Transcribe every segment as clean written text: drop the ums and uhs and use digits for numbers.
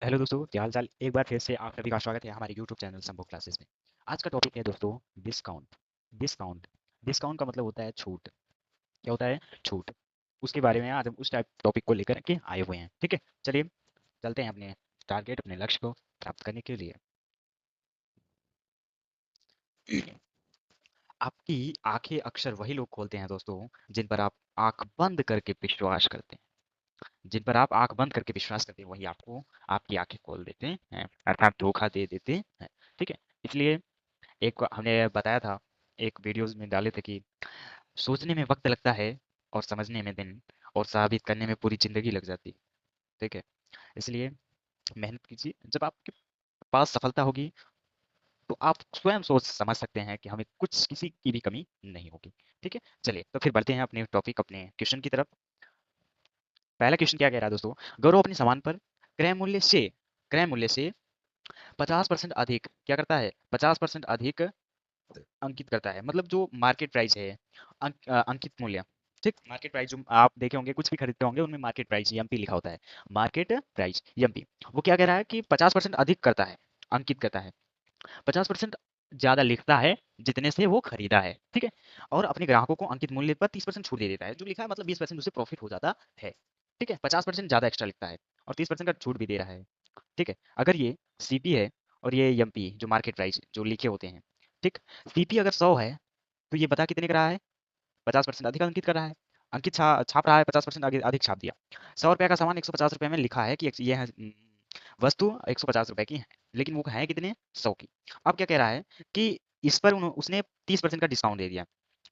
Hello दोस्तों, क्या हाल चाल। एक बार फिर से आप सभी का स्वागत है हमारे यूट्यूब चैनल संभव क्लासेस में। आज का टॉपिक है दोस्तों डिस्काउंट। डिस्काउंट डिस्काउंट का मतलब होता है छूट। क्या होता है? छूट। उसके बारे में आज हम उस टाइप टॉपिक को लेकर के आए हुए हैं। ठीक है, चलिए चलते हैं अपने टारगेट, अपने लक्ष्य को प्राप्त करने के लिए। आपकी आंखें अक्सर वही लोग खोलते हैं दोस्तों जिन पर आप आंख बंद करके विश्वास करते हैं। जिन पर आप आंख बंद करके विश्वास करते हैं वही आपको आपकी आंखें खोल देते हैं, अर्थात धोखा दे देते हैं। ठीक है, इसलिए एक हमने बताया था, एक वीडियोस में डाले थे कि सोचने में वक्त लगता है और समझने में दिन, और साबित करने में पूरी जिंदगी लग जाती। ठीक है, इसलिए मेहनत कीजिए। जब आपके पास सफलता होगी तो आप स्वयं सोच समझ सकते हैं कि हमें कुछ किसी की भी कमी नहीं होगी। ठीक है, चलिए तो फिर बढ़ते हैं अपने टॉपिक, अपने क्वेश्चन की तरफ। पहला क्वेश्चन क्या कह रहा है दोस्तों? गौरव अपने सामान पर क्रय मूल्य से 50% अधिक क्या करता है? 50% अधिक अंकित करता है। मतलब जो मार्केट प्राइस है, अंकित मूल्य। ठीक, मार्केट प्राइस जो आप देखे होंगे, कुछ भी खरीदते होंगे, उनमें मार्केट प्राइस एमपी लिखा होता है। Market price MP. वो क्या कह रहा है कि 50% अधिक करता है, अंकित करता है। 50% ज्यादा लिखता है जितने से वो खरीदा है। ठीक है, और अपने ग्राहकों को अंकित मूल्य पर 30% छूट दे देता है। जो लिखा है मतलब 20% उसे प्रॉफिट हो जाता है। ठीक है, 50% ज्यादा एक्स्ट्रा लिखता है और 30% का छूट भी दे रहा है। ठीक है, अगर ये सीपी है और ये एमपी जो मार्केट प्राइस जो लिखे होते हैं। ठीक, सीपी अगर 100 है तो ये बता कितने का रहा है? 50% अधिक अंकित कर रहा है। अंकित छाप रहा है, 50% अधिक छाप दिया। 100 रुपए का सामान 150 रुपए में लिखा है कि ये है, वस्तु 150 रुपए की है, लेकिन वो है कितने? 100 की। अब क्या कह रहा है कि इस पर उसने 30% का डिस्काउंट दे दिया।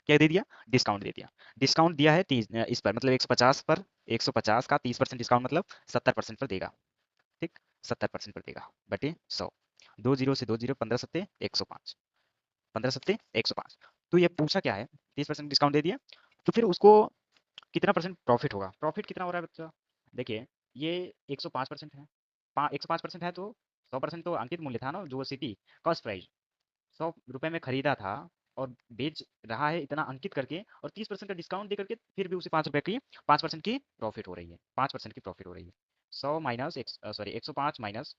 क्या दे दिया? डिस्काउंट दे दिया। डिस्काउंट दिया है 30, इस पर मतलब 150 पर, 150 का 30% डिस्काउंट मतलब 70% पर देगा। ठीक, 70% पर देगा बटे 100। दो जीरो से दो जीरो, 15 सत्ते 105, 15 सत्ते 105। तो ये पूछा क्या है? 30% डिस्काउंट दे दिया, तो फिर उसको कितना परसेंट प्रॉफिट होगा? प्रॉफिट कितना हो रहा है बच्चा? देखिए, ये 105% है। 105% है तो 100% तो अंकित मूल्य था ना, जो सिटी कॉस्ट प्राइस 100 रुपए में खरीदा था, और बेच रहा है इतना अंकित करके, और 30% का डिस्काउंट दे करके फिर भी उसे 5 रुपए की, 5% की प्रॉफिट हो रही है। 5% की प्रॉफिट हो रही है। 100 माइनस सॉरी 105 माइनस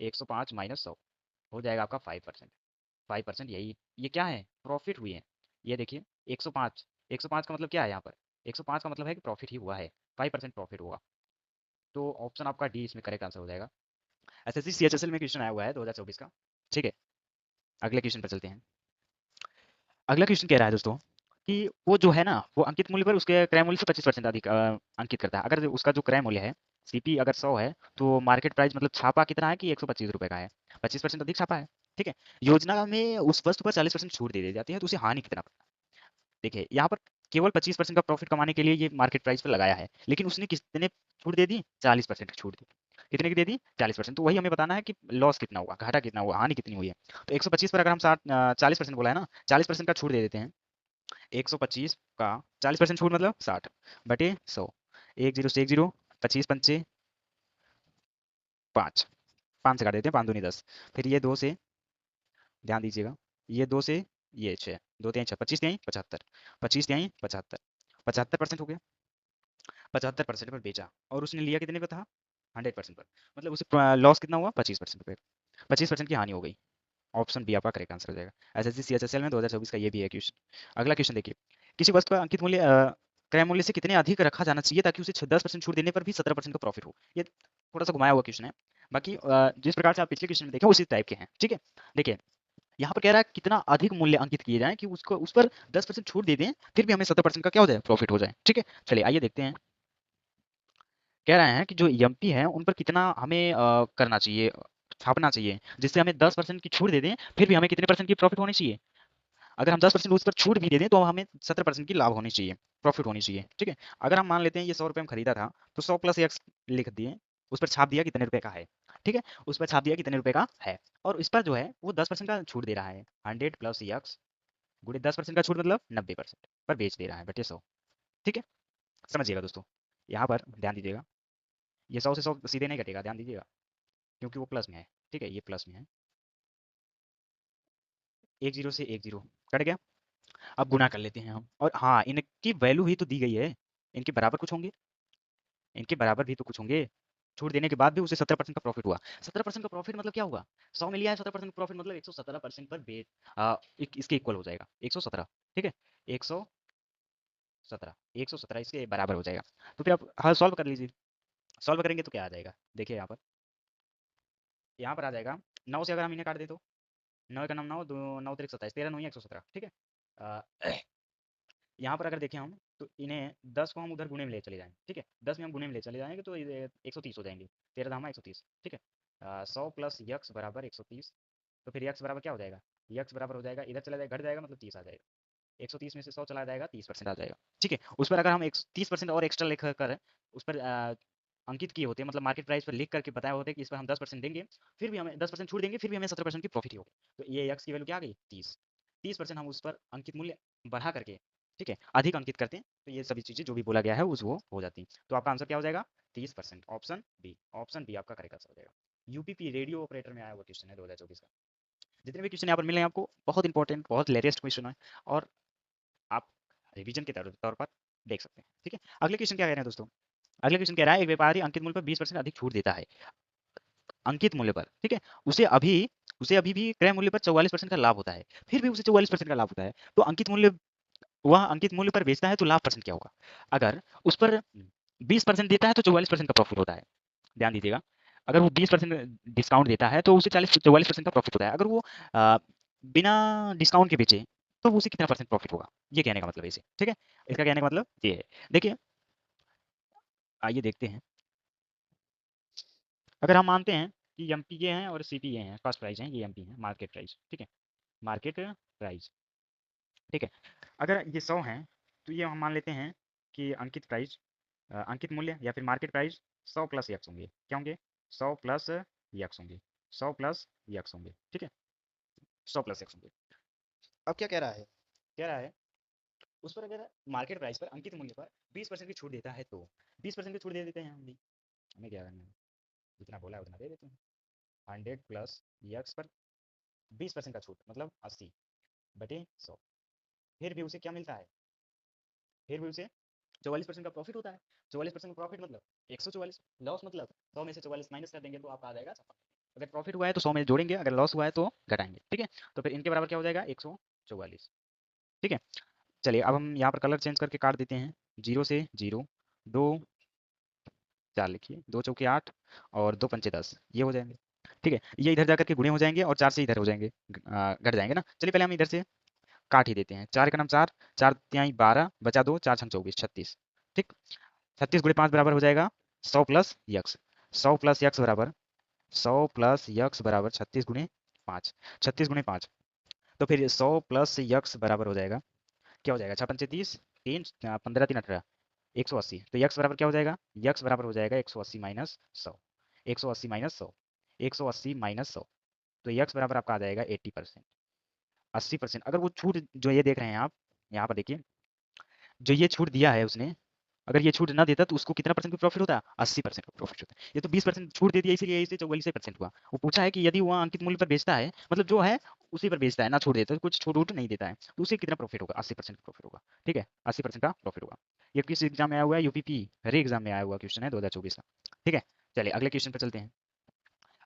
100 हो जाएगा आपका 5%। 5%, यही ये क्या है? प्रॉफिट हुई है। ये देखिए 105, 105 का मतलब क्या है यहाँ पर? 105 का मतलब है कि प्रॉफिट ही हुआ है। 5% प्रॉफिट हुआ। तो ऑप्शन आपका डी इसमें करेक्ट आंसर हो जाएगा। एसएससी सीएचएसएल में क्वेश्चन आया हुआ है 2024 का। ठीक है, अगले क्वेश्चन पर चलते हैं। अगला क्वेश्चन कह रहा है दोस्तों कि वो जो है ना, वो अंकित मूल्य पर उसके क्रय मूल्य से 25% अधिक अंकित करता है। अगर उसका जो क्रय मूल्य है, सीपी अगर 100 है, तो मार्केट प्राइस मतलब छापा कितना है कि 125 रुपए का है। 25% अधिक छापा है। ठीक है, योजना में उस वस्तु पर 40% छूट दे दी जाती है, तो उसे हानि कितना? देखिए यहाँ पर केवल 25% का प्रॉफिट कमाने के लिए ये मार्केट प्राइस पर लगाया है, लेकिन उसने कितने छूट दे दी? 40% की छूट दी। कितने की दे दी? 40%। तो वही हमें बताना है कि लॉस कितना हुआ, घाटा कितना हुआ, हानि कितनी हुई है। तो 125 पर अगर हम 40% बोला है ना, 40% का छूट दे देते हैं। 125 का 40% छूट मतलब 60 बटे 100। एक जीरो से एक जीरो, 25 पंचे 5, 5 से काट देते हैं, 5 दूनी 10। फिर ये दो से, ध्यान दीजिएगा, ये दो से ये 6, दो तिहाई 6, 25 तिहाई 75, 25 तिहाई 75, 75% हो गया। 75% पर बेचा, और उसने लिया कितने पे था? 100% पर। मतलब उसे लॉस कितना हुआ? 25% पे। 25% की हानि हो गई। ऑप्शन बी आपका करेक्ट आंसर हो जाएगा। एसएससी सीएचएसएल में 2024 का ये भी है क्वेश्चन। अगला क्वेश्चन देखिए, किसी वस्तु का अंकित मूल्य क्रय मूल्य से कितने अधिक रखा जाना चाहिए ताकि उसे 10% छूट देने पर भी 17% का प्रॉफिट हो? ये थोड़ा सा घुमाया हुआ क्वेश्चन है। बाकी जिस प्रकार से आप पिछले क्वेश्चन में देखे उसी टाइप के हैं। ठीक है, देखिए यहाँ पर कह रहा है कितना अधिक मूल्य अंकित किए जाए कि उसको उस पर 10% छूट दे दें, फिर भी हमें 70% का क्या हो जाए? प्रॉफिट हो जाए। ठीक है, चलिए आइए देखते हैं। कह रहे हैं कि जो एमपी है उन पर कितना हमें करना चाहिए, छापना चाहिए, जिससे हमें 10% की छूट दे दें, फिर भी हमें कितने परसेंट की प्रॉफिट होनी चाहिए? अगर हम 10% उस पर छूट भी दे दें तो हमें 70% की लाभ होनी चाहिए, प्रॉफिट होनी चाहिए। ठीक है, अगर हम मान लेते हैं ये 100 रुपये में खरीदा था, तो 100 प्लस एक्स लिख दिए, उस पर छाप दिया कितने रुपए का है। ठीक है, उस पर छाप दिया कितने रुपए का है, और इस पर जो है वो 10% का छूट दे रहा है। 100 प्लस एक्स गुणे 10% का छूट मतलब 90% पर बेच दे रहा है बटे 100। ठीक है, समझिएगा दोस्तों, यहाँ पर ध्यान दीजिएगा, ये 100 से 100 सीधे नहीं कटेगा, ध्यान दीजिएगा, क्योंकि वो प्लस में है। ठीक है, ये प्लस में है। एक जीरो से एक जीरो कट गया। अब गुना कर लेते हैं हम, और हाँ, इनकी वैल्यू ही तो दी गई है, इनके बराबर कुछ होंगे, इनके बराबर भी तो कुछ होंगे। छूट देने के बाद भी उसे 17% का प्रॉफिट हुआ। 17% का प्रॉफिट मतलब क्या हुआ? 100 में लिया है 17% प्रॉफिट मतलब 117% पर इसके इक्वल हो जाएगा 117। ठीक है, 117 117 इसके बराबर हो जाएगा। तो फिर आप हाँ सॉल्व कर लीजिए। सॉल्व करेंगे तो क्या आ जाएगा, देखिए यहाँ पर आ जाएगा 9 से अगर हम इन्हें काट दे तो 9 का नाम 9 दो 9 तिरक 27 13 9 117। ठीक है, अ, यहाँ पर अगर देखें हम तो इन्हें 10 को हम उधर गुणे में ले चले जाएंगे। ठीक है, 10 में हम गुणे में ले चले जाएंगे तो 130 हो जाएंगे। 13 धामा 130। ठीक है, 100 प्लस यक्स बराबर 130। तो फिर यक्स बराबर क्या हो जाएगा? यक्स बराबर हो जाएगा, इधर चला जाएगा घट जाएगा मतलब 30 आ जाएगा। 130 में से 100 चला जाएगा 30% आ जाएगा। ठीक है, उस पर अगर हम 30% और एक्स्ट्रा लिख कर उस पर अंकित किए होते, मतलब मार्केट प्राइस पर लिख करके बताया होते कि इस पर हम 10% देंगे, फिर भी हमें 10% छूट देंगे, फिर भी हमें 17% की प्रॉफिट ही होगी। तो ये यक्स की वैल्यू क्या आ गई? 30। 30% हम उस पर अंकित मूल्य बढ़ा करके, ठीक है, अधिक अंकित करते हैं तो ये सभी चीजें जो भी बोला गया है उस वो हो जाती हैं। तो आपका आंसर क्या हो जाएगा? 30%। Option B. ऑप्शन बी आपका करेक्ट आंसर हो जाएगा। यूपीपी रेडियो ऑपरेटर में आया हुआ क्वेश्चन है 2024 का। जितने भी क्वेश्चन यहाँ पर मिले हैं आपको बहुत इंपॉर्टेंट, बहुत लेटेस्ट क्वेश्चन है और आप रिवीजन के तौर पर देख सकते हैं। ठीक है, अगले क्वेश्चन क्या कह रहे हैं दोस्तों? अगले क्वेश्चन कह रहा है एक व्यापारी अंकित मूल्य पर 20% अधिक छूट देता है, अंकित मूल्य पर। ठीक है, उसे अभी भी क्रय मूल्य पर 44% का लाभ होता है, फिर भी उसे 44% का लाभ होता है। तो वह अंकित मूल्य पर बेचता है तो लाभ परसेंट क्या होगा? अगर उस पर 20% देता है तो 44% का प्रॉफिट होता है। ध्यान दीजिएगा, अगर वो 20% डिस्काउंट देता है तो उसे 44% का प्रॉफिट होता है। अगर वो आ, बिना डिस्काउंट के बेचे तो उसे कितना परसेंट प्रॉफिट होगा? ये कहने का मतलब है इसे। ठीक है, इसका कहने का मतलब ये है। देखिए, आइए देखते हैं। अगर हम मानते हैं कि एमपीए हैं और सीपीए हैं, फर्स्ट प्राइस है, ये एमपी है, मार्केट प्राइस। ठीक है, मार्केट प्राइस। ठीक है, अगर ये 100 हैं तो ये हम मान लेते हैं कि अंकित प्राइस, अंकित मूल्य या फिर मार्केट प्राइस 100 प्लस यक्स होंगे। क्या होंगे? 100 प्लस यक्स होंगे। 100 प्लस यक्स होंगे। ठीक है, 100 प्लस यक्स होंगे। अब क्या कह रहा है? कह रहा है उस पर अगर मार्केट प्राइस पर अंकित मूल्य पर 20% की छूट देता है तो 20% की छूट दे देते हैं हम भी। हमें क्या करना है, जितना बोला है उतना दे देते हैं। 100 प्लस यक्स पर 20% का छूट मतलब 80 बटे 100। फिर भी उसे क्या मिलता है? फिर भी उसे 44% का प्रॉफिट होता है। 44% का प्रॉफिट मतलब 144। लॉस मतलब 100 में से 44 माइनस कर देंगे तो आपका आ जाएगा 56। अगर प्रॉफिट हुआ है तो 100 में जोड़ेंगे, अगर लॉस हुआ है तो घटाएंगे। ठीक है, तो फिर इनके बराबर क्या हो जाएगा? 144। ठीक है, चलिए अब हम यहाँ पर कलर चेंज करके काट देते हैं। 0 से 0, 2 4 लिखिए, 2 चौके 8 और 2 पंचे 10, ये हो जाएंगे। ठीक है, ये इधर जाकर के गुणे हो जाएंगे और 4 से इधर हो जाएंगे, घट जाएंगे ना। चलिए पहले हम इधर से काट ही देते हैं। 4 का नाम 4, 4 तिहाई 12 बचा 2, 4 छंग 24, 36। ठीक, 36 गुणे 5 बराबर हो जाएगा 100 प्लस यक्स। 100 प्लस यक्स बराबर 100 प्लस यक्स बराबर 36 गुणे 5। 36 गुणे 5, तो फिर 100 प्लस यक्स बराबर हो जाएगा, क्या हो जाएगा? 6 पंचे 30, 3 15 3 18, 180। तो यक्स बराबर क्या हो जाएगा? यक्स बराबर हो जाएगा 180 माइनस 100। 180 माइनस 100, 180 माइनस 100, तो यक्स बराबर आपका आ जाएगा 80%। 80%। अगर वो छूट जो ये देख रहे हैं आप, यहाँ पर देखिए, जो ये छूट दिया है उसने, अगर ये छूट ना देता तो उसको कितना परसेंट का प्रॉफिट होता? 80% का प्रॉफिट होता है। ये तो 20% छूट दे दिया इसलिए इसे 44% हुआ। वो पूछा है कि यदि वह अंकित मूल्य पर बेचता है, मतलब जो है उसी पर बेचता है, ना छोड़ देता है, कुछ छूट वूट नहीं देता है, तो उसे कितना प्रॉफिट होगा? 80% का प्रॉफिट होगा। ठीक है, 80% का प्रॉफिट होगा। ये किस एग्जाम में आया हुआ है? यूपीपी हर एग्जाम में आया हुआ क्वेश्चन है 2024 का। ठीक है, चलिए अगले क्वेश्चन पर चलते हैं।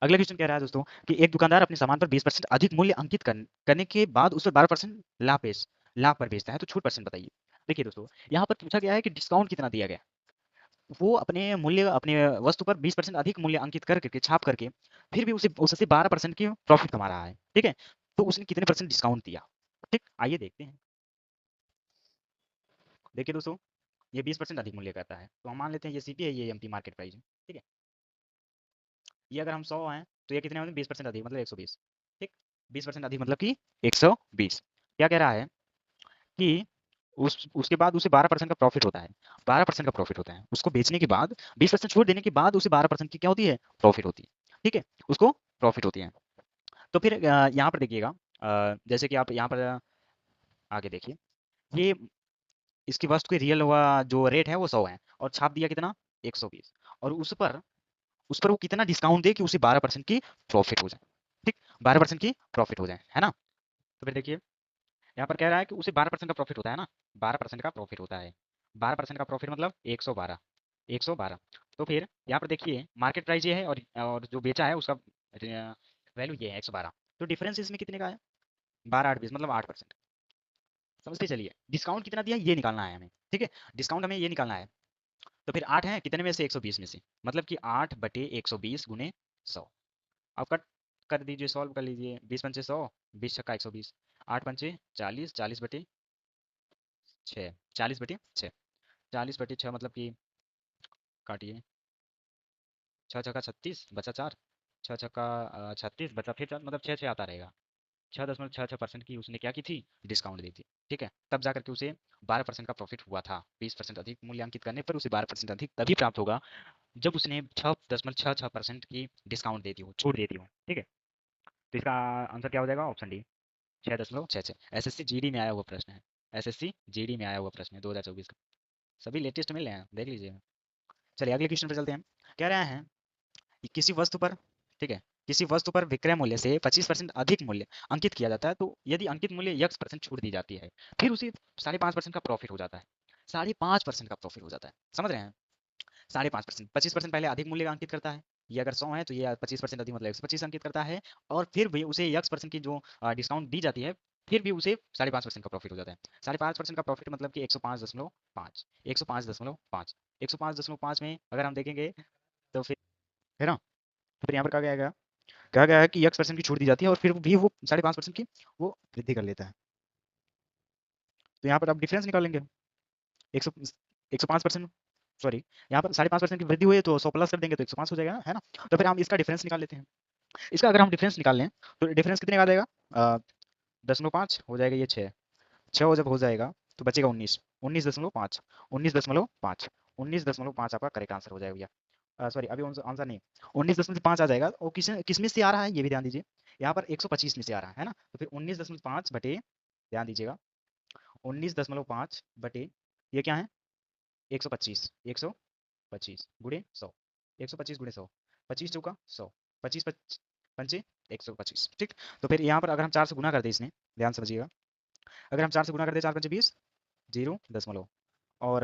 अगला क्वेश्चन कह रहा है दोस्तों कि एक दुकानदार अपने सामान पर 20% अधिक मूल्य अंकित करने के बाद उस पर 12% लाभ पर बेचता है, तो छूट परसेंट बताइए। देखिए दोस्तों, यहाँ पर पूछा गया है कि डिस्काउंट कितना दिया गया। वो अपने वस्तु पर 20% अधिक मूल्य अंकित कर करके छाप करके फिर भी उसे उससे 12% की प्रॉफिट कमा रहा है। ठीक है, तो उसने कितने परसेंट डिस्काउंट दिया? ठीक, आइए देखते हैं। देखिए दोस्तों, ये 20% अधिक मूल्य करता है तो हम मान लेते हैं ये सीपी है, ये एमपी मार्केट प्राइस है। ठीक है, ये अगर हम 100 हैं तो ये कितने होंगे? 20% अधिक मतलब 120। ठीक, 20% अधिक मतलब कि 120। क्या कह रहा है कि उसके बाद उसे 12% का प्रॉफिट होता है। 12% का प्रॉफिट होता है उसको बेचने के बाद, 20% छोड़ देने के बाद उसे 12% की क्या होती है? प्रॉफिट होती है। ठीक है, उसको प्रॉफिट होती है। तो फिर यहाँ पर देखिएगा, जैसे कि आप यहाँ पर आगे देखिए, ये इसकी वस्तु की रियल हुआ जो रेट है वो 100 है और छाप दिया कितना? 120। और उस पर वो कितना डिस्काउंट दे कि उसे 12% की प्रॉफिट हो जाए। ठीक, 12% की प्रॉफिट हो जाए, है ना। तो फिर देखिए, यहाँ पर कह रहा है कि उसे 12% का प्रॉफिट होता है ना, 12% का प्रॉफिट होता है। 12% का प्रॉफिट मतलब 112। 112। तो फिर यहाँ पर देखिए मार्केट प्राइस ये है और जो बेचा है उसका वैल्यू ये है 112। तो डिफरेंस इसमें कितने का है? 12 8 20 मतलब 8%। समझते चलिए डिस्काउंट कितना दिया ये निकालना है हमें, ठीक है। डिस्काउंट हमें ये निकालना है। तो फिर 8 है कितने में से? 120 में से, मतलब कि 8/120 गुने 100। आप कट कर दीजिए, सॉल्व कर लीजिए। 20 पंचे 100, 20 छक्का 120, 8 पंचे 40, 40/6, 40/6, 40/6 मतलब कि काटिए, 6 छक्का 36 बचा 4, 6 छक्का 36 बचा फिर 4, मतलब 6 6 आता रहेगा। 6.66% की उसने क्या की थी? डिस्काउंट दी थी, ठीक है। तब जाकर के उसे 12% का प्रॉफिट हुआ था। 20% अधिक मूल्यांकित करने पर उसे 12% अधिक तभी प्राप्त होगा जब उसने 6.66% की डिस्काउंट दे दी हो, छूट दे दी हो, ठीक है। तो इसका आंसर क्या हो जाएगा? Option D, 6.66। एसएससी जीडी में आया हुआ प्रश्न है। एसएससी जीडी में आया हुआ प्रश्न है 2024 का। सभी लेटेस्ट मिल रहे हैं, देख लीजिए। चलिए अगले क्वेश्चन पर चलते हैं। कह रहा है कि किसी वस्तु पर, ठीक है, किसी वस्तु पर विक्रय मूल्य से 25% अधिक मूल्य अंकित किया जाता है, तो यदि अंकित मूल्य x% छूट दी जाती है, फिर उसे 5.5% का प्रॉफिट हो जाता है। 5.5% का प्रॉफिट हो जाता है, समझ रहे हैं? 5.5%, 25% पहले अधिक मूल्य का अंकित करता है। ये अगर 100 है तो ये 25% अधिक मतलब 125 अंकित करता है। और फिर भी उसे x% की जो डिस्काउंट दी जाती है, फिर भी उसे 5.5% का प्रॉफिट हो जाता है। 5.5% का प्रॉफिट मतलब कि 105.5, 105.5, 105.5 में अगर हम देखेंगे तो फिर, है ना? तो फिर यहाँ पर कहा गया है कि x% की छूट दी जाती है और फिर भी वो 5.5% की वो वृद्धि कर लेता है। तो यहाँ पर आप डिफरेंस निकाल लेंगे। 105%, सॉरी, यहाँ पर 5.5% की वृद्धि हुई है तो 100 प्लस कर देंगे तो 105 हो जाएगा, है ना? तो फिर हम इसका डिफरेंस निकाल लेते हैं। इसका अगर हम डिफरेंस निकाल लें तो डिफरेंस कितने का आ जाएगा? 10.5 हो जाएगा, ये 6, 6 जब हो जाएगा तो बचेगा 19, 19.5, 19.5, 19.5 आपका करेक्ट आंसर हो जाएगा भैया। सॉरी, अभी आंसर नहीं, 19.5 आ जाएगा। और किस में से आ रहा है ये भी ध्यान दीजिए। यहाँ पर 125 में से आ रहा है ना, तो फिर 19.5 बटे, ध्यान दीजिएगा, 19.5 बटे ये क्या है? 125, 125 गुणे 100, 125 गुणे 100, 25 चौका 100, 25 पंचे 125, ठीक। तो फिर यहाँ पर अगर हम 4 से गुना कर दे इसने, ध्यान समझिएगा, अगर हम 4 से गुना कर दे, 4 पंचे 20, 0 दशमलव, और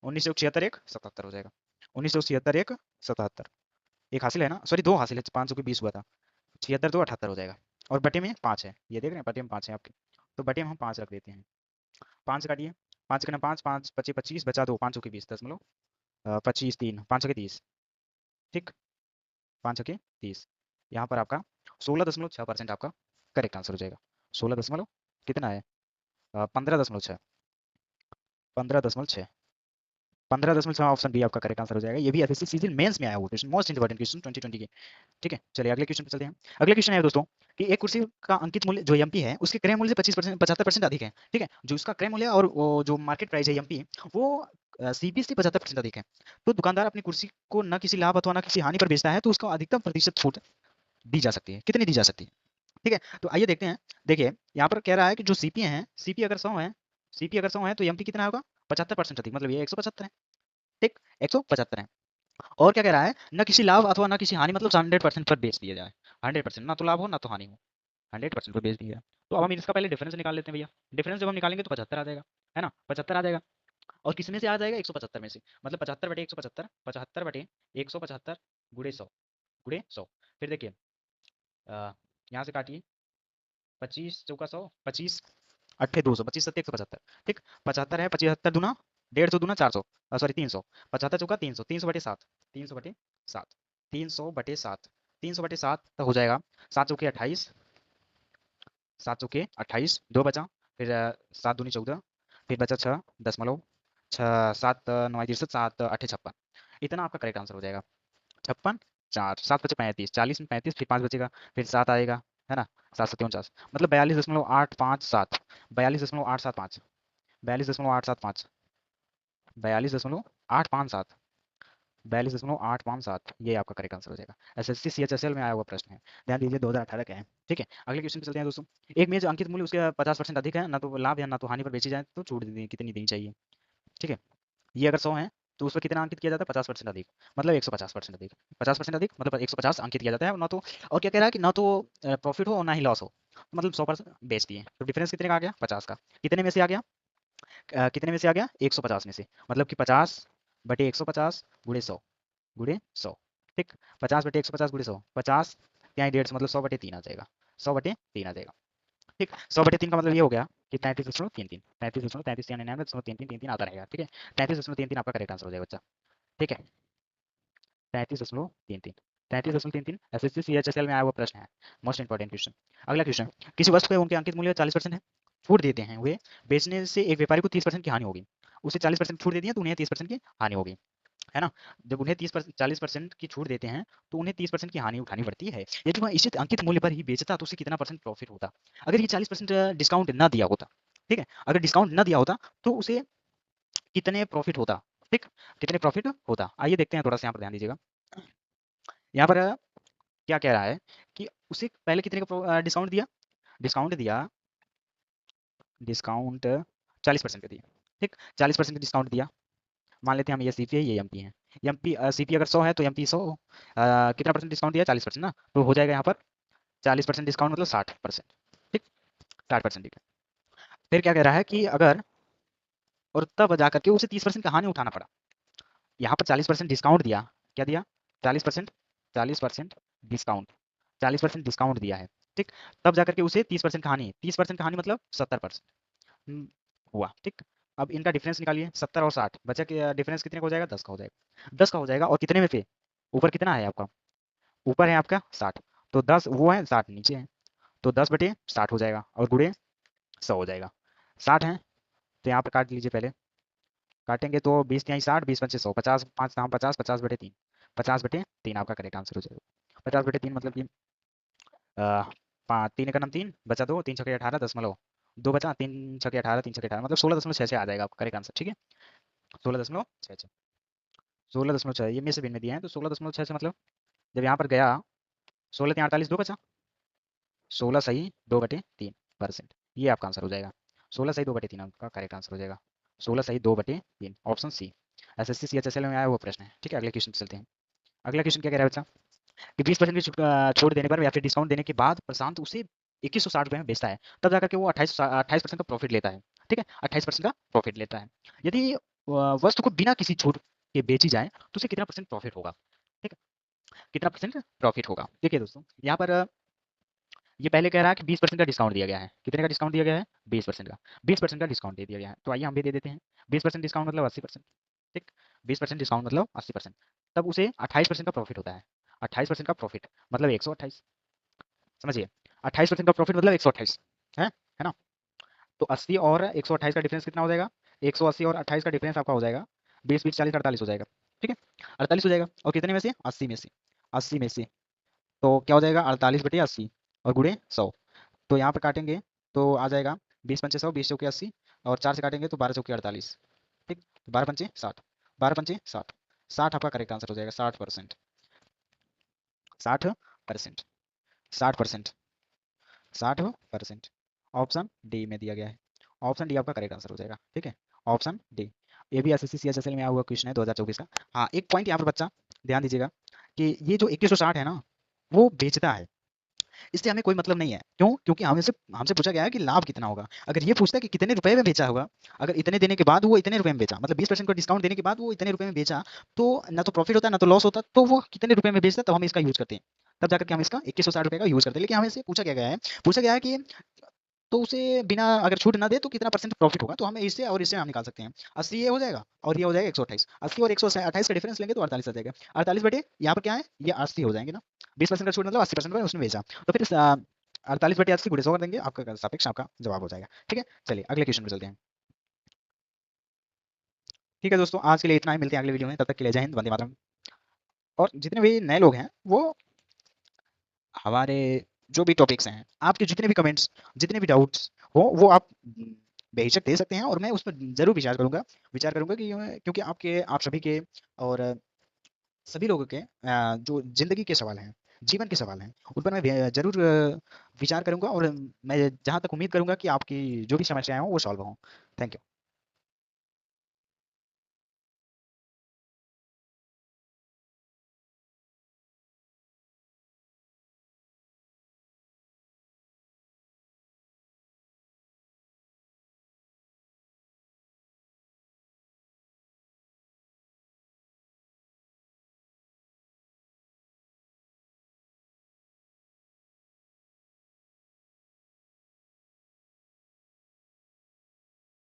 1976 एक 77 हो जाएगा। 1976 एक 77, एक हासिल है ना, सॉरी 2 हासिल है, 500 की 20 हुआ था, 76 2 78 हो जाएगा। और बटे में 5 है, ये देख रहे हैं, बटे में 5 है आपके, तो बटे में हम 5 रख देते हैं। 5 से काटिए, 5 करना 5, 5 पचे 25 बचा 2, 500 की 20 दशमलव 25 3, 500 के 30, ठीक, 500 के 30। यहाँ पर आपका 16.6% आपका करेक्ट आंसर हो जाएगा। 16 दशमलव कितना है? 15.6, 15.6, 15.6 ऑप्शन बी आपका करेक्ट आंसर हो जाएगा। ये भी एसएससी सीजन मेंस में आया हुआ क्वेश्चन, मोस्ट इंपोर्टेंट क्वेश्चन 2020 के, ठीक है। चलिए अगले क्वेश्चन पे चलते हैं। अगले क्वेश्चन है दोस्तों कि एक कुर्सी का अंकित मूल्य जो एमपी है उसके क्रय मूल्य से 25%, 75% अधिक है, ठीक है। जो उसका क्रय मूल्य और वो जो मार्केट प्राइस है एमपी, वो सीपी से 75% अधिक है। तो दुकानदार अपनी कुर्सी को न किसी लाभ अथवा न किसी हानि पर बेचता है, तो उसको अधिकतम प्रतिशत छूट दी जा सकती है। कितनी दी जा सकती है? ठीक है, तो आइए देखते हैं। देखिए यहाँ पर कह रहा है कि जो सीपी है, सीपी अगर 100 है, सीपी अगर 100 है तो एमपी कितना होगा? 75% अधिक, मतलब ये 175 है, ठीक, 175 है। और क्या कह रहा है? न किसी लाभ अथवा न किसी हानि, मतलब 100% पर बेच दिया जाए। 100%, ना तो लाभ हो ना तो हानि हो, 100% पर बेच दिया। तो अब हम इसका पहले डिफरेंस निकाल लेते हैं भैया। डिफरेंस जब हम निकालेंगे तो 75 आ जाएगा, है ना, 75 आ जाएगा। और किस में से आ जाएगा? 175 में से, मतलब 75 बटे 175, 75 बटे 175 गुणे 100, गुणे 100। फिर देखिए यहाँ से काटिए, 25 चौका 100, 25 अट्ठे 200, 25 सत्ते 175, ठीक। 75 है, 75 दूना 150 दूना 400, सॉरी 300, 75 चौका 300, 300 बटे 7, 300 बटे 7, 300 बटे 7, 300 बटे 7 तो हो जाएगा 7 चौके 28, 7 चौके 28, 2 बचा, फिर 7 दूनी 14, फिर बचा 6 दशमलव 6, 7 9 63, 7 8 56। इतना आपका करेक्ट आंसर हो जाएगा। 56, 4 7 बचे 35, 40 में 35, फिर 5 बचेगा, फिर 7 आएगा, है ना, 7 7 मतलब 42.857, 42.875, 42.875, 42.857, 42.857, ये आपका करेक्ट आंसर हो जाएगा। एसएससी सीएचएसएल में आया हुआ प्रश्न है, ध्यान दीजिए, 2018 का है, ठीक है। अगले क्वेश्चन पे चलते हैं दोस्तों। एक मेज अंकित मूल्य उसके 50% अधिक है, ना तो लाभ या ना तो हानि पर बेची जाए, तो छूट कितनी देनी चाहिए? ठीक है, ये अगर 100 है तो उस पर कितना अंकित किया जाता है? 50% अधिक, मतलब 150% अधिक, 50% अधिक मतलब 150 अंकित किया जाता है, ना तो, और क्या कह रहा है कि ना तो प्रॉफिट हो और ना ही लॉस हो, मतलब 100% बेच दिए। तो डिफरेंस कितने का आ गया? 50 का। कितने में से आ गया? कितने में से आ गया? 150 में से, मतलब कि 50 बटे 150 गुणे 100 गुणे 100। ठीक, 50 बटे 150 गुणे 100, 50 यहाँ 150 मतलब 100 बटे 3 आ जाएगा, 100 बटे 3 आ जाएगा। ठीक, 100 बटे 3 का मतलब ये हो गया कि 33.33, 33.33 यानी 33 आता रहेगा। ठीक है, 33.33 आपका करेक्ट आंसर हो जाएगा बच्चा। ठीक है, 33.33, 33.33 एसएससी सीएचएसएल में आया हुआ प्रश्न है, मोस्ट इंपॉर्टेंट क्वेश्चन। अगला क्वेश्चन, किसी वस्तु पे उनके अंकित मूल्य 40% है, छूट देते हैं वे, बेचने से एक व्यापारी को 30% की हानि होगी। उसे 40% छूट दे दिया तो उन्हें 30% की हानि होगी, है ना। जब उन्हें 40% की छूट देते हैं तो उन्हें 30% की हानि उठानी पड़ती है। यदि वह इसी अंकित मूल्य पर ही बेचता तो उसे कितना परसेंट प्रॉफिट होता। अगर ये 40% डिस्काउंट ना दिया होता, ठीक है, अगर डिस्काउंट ना दिया होता तो उसे कितने प्रॉफिट होता। ठीक, कितने प्रॉफिट होता, आइए देखते हैं, थोड़ा सा यहाँ पर ध्यान दीजिएगा। यहाँ पर क्या कह रहा है कि उसे पहले कितने का डिस्काउंट दिया, डिस्काउंट दिया, डिस्काउंट 40% का दिया। ठीक, 40% डिस्काउंट दिया, मान लेते हैं हम ये सीपी है ये एमपी है, एमपी सीपी अगर 100 है तो एमपी 100, कितना परसेंट डिस्काउंट दिया, 40% ना, तो हो जाएगा यहाँ पर 40% डिस्काउंट मतलब 60%। ठीक, 60%। ठीक है, फिर क्या कह रहा है कि अगर, और तब जा करके उसे 30% का हानि उठाना पड़ा। यहाँ पर 40% डिस्काउंट दिया, क्या दिया, 40%, 40% डिस्काउंट, 40% डिस्काउंट दिया है। ठीक, तब जाकर के उसे 30% का हानि, 30% का हानि मतलब 70% हुआ। ठीक, अब इनका डिफरेंस निकालिए, 70 और 60 बचा के डिफरेंस कितने का हो जाएगा, 10 का हो जाएगा, 10 का हो जाएगा। और कितने में पे, ऊपर कितना है आपका, ऊपर है आपका 60, तो 10 वो है, 60 नीचे है, तो 10 बटे 60 हो जाएगा और गुणे 100 हो जाएगा। 60 है तो यहाँ पर काट लीजिए, पहले काटेंगे तो 20 तिहाई 60, 20 पंचे 100, 50 5 दाम 50, 50 बटे 3, 50 बटे 3 आपका करेक्ट आंसर हो जाएगा। 50 बटे 3 मतलब कि 3 का नाम 3 बचा 2, 3 छके 18 दशमलव 2 बचा, 3 छके 18, 3 छके 18 मतलब 16.66 आ जाएगा आपका करेक्ट आंसर। ठीक है, 16.66, 16.6 ये में से भिन्न में दिए हैं, तो 16.6 से मतलब जब यहाँ पर गया 16 3 48 2 बचा, 16 सही 2/3%, ये आपका आंसर हो जाएगा। 16 सही 2/3 आपका करेक्ट आंसर हो जाएगा, 16 सही 2/3, ऑप्शन सी, एसएससी सीएचएसएल में आया वो प्रश्न है। ठीक है, अगले क्वेश्चन पे चलते हैं। अगला क्वेश्चन क्या कह रहा है बच्चा, कि 20% की छूट देने पर या फिर डिस्काउंट देने के बाद प्रशांत उसे 2160 रुपये में बेचता है, तब जाकर के वो 28% का प्रॉफिट लेता है। ठीक है, 28% का प्रॉफिट लेता है। यदि वस्तु को बिना किसी छूट के बेची जाए तो उसे कितना परसेंट प्रॉफिट होगा। ठीक है, कितना परसेंट प्रॉफिट होगा। देखिए दोस्तों, यहाँ पर ये पहले कह रहा है कि 20% का डिस्काउंट दिया गया है, कितने का डिस्काउंट दिया गया है, 20% का, 20% का डिस्काउंट दे दिया गया है, तो आइए हम भी दे देते हैं। 20% डिस्काउंट मतलब 80%। ठीक, 20% डिस्काउंट मतलब 80%, तब उसे 28% का प्रॉफिट होता है। 28% का प्रॉफिट मतलब 128, समझिए, 28% का प्रॉफिट मतलब 128 है ना। तो 80 और 128 का डिफरेंस कितना हो जाएगा, 180 और 28 का डिफरेंस आपका हो जाएगा 20 20 40 48 हो जाएगा। ठीक है, 48 हो जाएगा, और कितने में से, 80 में से, 80 में से, तो क्या हो जाएगा 48/80 और गुणे 100, तो यहाँ पर काटेंगे तो आ जाएगा 20 पंचे 100, 20 चौके 80, और 4 से काटेंगे तो 12 चौके 48। ठीक, 12 पंचे 60, 12 पंचे 60, 60 आपका करेक्ट आंसर हो जाएगा, 60%, 60%, 60%, 60%, ऑप्शन डी में दिया गया है, ऑप्शन डी आपका करेक्ट आंसर हो जाएगा। ठीक है, ऑप्शन डी, ये भी एसएससी सीएचएसएल में आया हुआ क्वेश्चन है 2024 का। हाँ, एक पॉइंट यहाँ पर बच्चा ध्यान दीजिएगा कि ये जो 2160 है ना, वो बेचता है, इससे हमें कोई मतलब नहीं है। क्यों, क्योंकि हमसे हमसे पूछा गया है कि लाभ कितना होगा। अगर ये पूछता है कि कितने रुपए में बेचा होगा, अगर इतने देने के बाद वो इतने रुपए में बेचा, मतलब 20% का डिस्काउंट देने के बाद वो इतने रुपए में बेचा, तो ना तो प्रॉफिट होता ना तो लॉस होता, तो वो कितने रुपए में बेचता तब हम इसका यूज करते हैं, तब जाकर के हम इसका 2160 रुपए का यूज करते हैं। लेकिन हमें से पूछा गया है कि तो उसे बिना अगर छूट ना दे तो कितना परसेंट प्रॉफिट होगा, तो हमें इससे और इससे हम निकाल सकते हैं। 80 ये हो जाएगा और ये हो जाएगा 128, 80 और 128 का डिफरेंस लेंगे तो 48 आ जाएगा। 48 बटे यहाँ पर क्या है, ये 80 हो जाएंगे ना, 20% का छूट मतलब 80% उसने बेचा, तो फिर 48/80 गुणे 100 कर देंगे, आपका सापेक्ष आपका जवाब हो जाएगा। ठीक है, चलिए अगले क्वेश्चन पे चलते हैं। ठीक है दोस्तों, आज के लिए इतना ही, मिलते हैं अगले वीडियो में, तब तक के लिए जय हिंद, वंदे मातरम। और जितने भी नए लोग हैं वो हमारे जो भी टॉपिक्स हैं, आपके जितने भी कमेंट्स, जितने भी डाउट्स हो वो आप बेहिचक दे सकते हैं, और मैं उस पर जरूर विचार करूंगा कि क्योंकि आप सभी के और सभी लोगों के जो जिंदगी के सवाल हैं, जीवन के सवाल हैं, उन पर मैं जरूर विचार करूंगा, और मैं जहां तक उम्मीद करूंगा कि आपकी जो भी समस्याएं हों वो सॉल्व हों। Thank you.